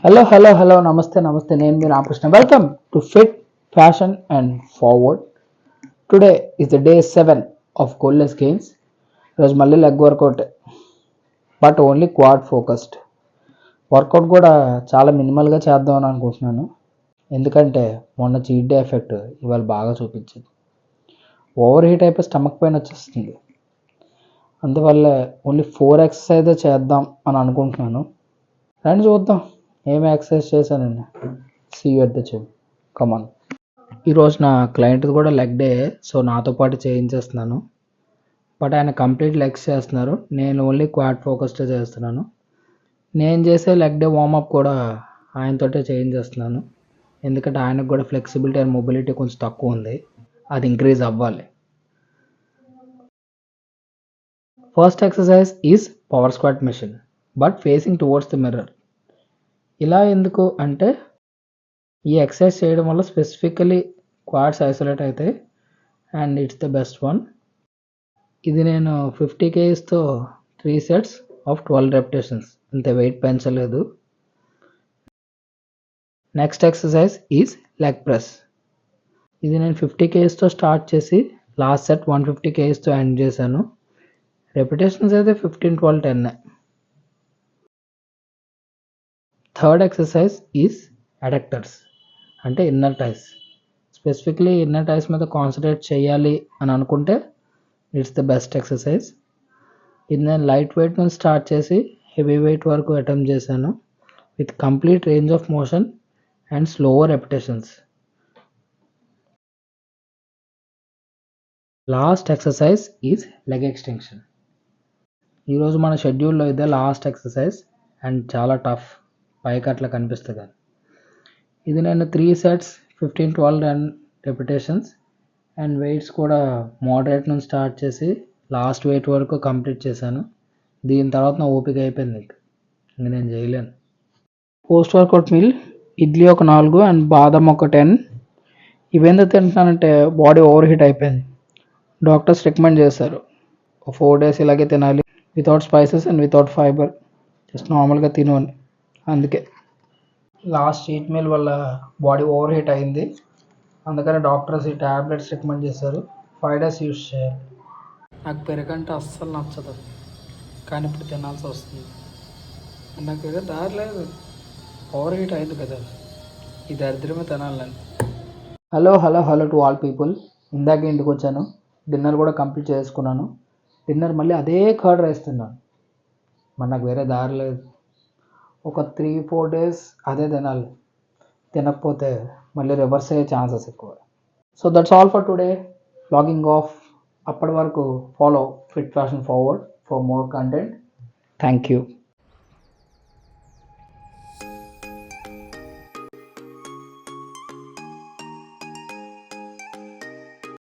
Hello నమస్తే నేను మీ Ramakrishna. Welcome to fit fashion and forward. Today is the day 7 of goalless games. ఈరోజు మళ్ళీ leg workout, but only quad focused. Workout కూడా చాలా మినిమల్గా చేద్దాం అని అనుకుంటున్నాను, ఎందుకంటే మొన్న చీట్ డే ఎఫెక్ట్ ఇవాళ బాగా చూపించింది. ఓవర్ హీట్ అయిపోయి స్టమక్ పెయిన్ వచ్చేస్తుంది. అందువల్ల ఓన్లీ 4 ఎక్సర్సైజ్ చేద్దాం అని అనుకుంటున్నాను. రండి చూద్దాం ఏమి ఎక్సర్సైజ్ చేశానండి. See you at the gym. Come on. ఈరోజు నా క్లయింట్ కూడా లెగ్ డే, సో నాతో పాటు చేయించేస్తున్నాను. బట్ ఆయన కంప్లీట్ లెగ్స్ చేస్తున్నారు, నేను ఓన్లీ క్వాడ్ ఫోకస్డ్ చేస్తున్నాను. నేను చేసే లెగ్ డే వార్మప్ కూడా ఆయనతోటే చేయించేస్తున్నాను, ఎందుకంటే ఆయనకు కూడా ఫ్లెక్సిబిలిటీ అండ్ మొబిలిటీ కొంచెం తక్కువ ఉంది, అది ఇంక్రీజ్ అవ్వాలి. First exercise is power squat machine, but facing towards the mirror. ఇలా ఎందుకు అంటే ఈ ఎక్సర్సైజ్ చేయడం వల్ల స్పెసిఫికలీ క్వాడ్స్ ఐసోలేట్ అవుతాయి and it's the best one. ఇది నేను 50 kgsతో 3 sets ఆఫ్ 12 repetitions, అంతే, వెయిట్ పెంచలేదు. Next exercise is leg press. ఇది నేను 50 kgsతో స్టార్ట్ చేసి లాస్ట్ సెట్ 150 kgsతో ఎండ్ చేశాను. రెపిటేషన్స్ అయితే 15, 12, 10. థర్డ్ ఎక్సర్సైజ్ ఈజ్ అడక్టర్స్, అంటే ఇన్నర్ టైస్. స్పెసిఫిక్లీ ఇన్నర్ టైస్ మీద కాన్సన్ట్రేట్ చేయాలి అని అనుకుంటే ఇట్స్ ద బెస్ట్ ఎక్సర్సైజ్. ఇది నేను లైట్ వెయిట్ నుంచి స్టార్ట్ చేసి హెవీ వెయిట్ వరకు అటెంప్ట్ చేశాను, with complete range of motion and slower repetitions. Last exercise is leg extension. ఈరోజు మన షెడ్యూల్లో ఇదే లాస్ట్ ఎక్సర్సైజ్ అండ్ చాలా టఫ్, పైకి అట్లా కనిపిస్తుంది కానీ. ఇది నేను 3 sets 15, 12 repetitions అండ్ వెయిట్స్ కూడా మోడరేట్ నుంచి స్టార్ట్ చేసి లాస్ట్ వెయిట్ వరకు కంప్లీట్ చేశాను. దీని తర్వాత నా ఓపిక అయిపోయింది, ఇంక నేను చేయలేను. పోస్ట్ వర్కౌట్ మీల్ ఇడ్లీ ఒక 4 అండ్ బాదం ఒక 10. ఇవేందో తింటున్నానంటే బాడీ ఓవర్ హీట్ అయిపోయింది. డాక్టర్స్ రికమెండ్ చేశారు 4 days ఇలాగే తినాలి, without spices and without fibre, just నార్మల్గా తిను అని. అందుకే లాస్ట్ చీట్ మీల్ వల్ల బాడీ ఓవర్ హీట్ అయింది, అందుకని డాక్టర్స్ ఈ ట్యాబ్లెట్స్ రికమెండ్ చేశారు. 5 days యూస్ చేయాలి. నాకు పెరగంటే అస్సలు నచ్చదు, కానీ ఇప్పుడు తినాల్సి వస్తుంది. నాకు ఏదో దారి లేదు, ఓవర్ హీట్ అయింది కదా, ఈ దరిద్రమే తినాలని. Hello to all people. ఇందాక ఇంటికి వచ్చాను, డిన్నర్ కూడా కంప్లీట్ చేసుకున్నాను. డిన్నర్ మళ్ళీ అదే కర్డ్ రైస్ తిన్నాను, మరి నాకు వేరే దారి లేదు. ఒక 3-4 days అదే తినాలి, తినకపోతే మళ్ళీ రివర్స్ అయ్యే ఛాన్సెస్ ఎక్కువ. So that's all for today. Logging off. అప్పటి వరకు follow fit fashion forward for more content. Thank you.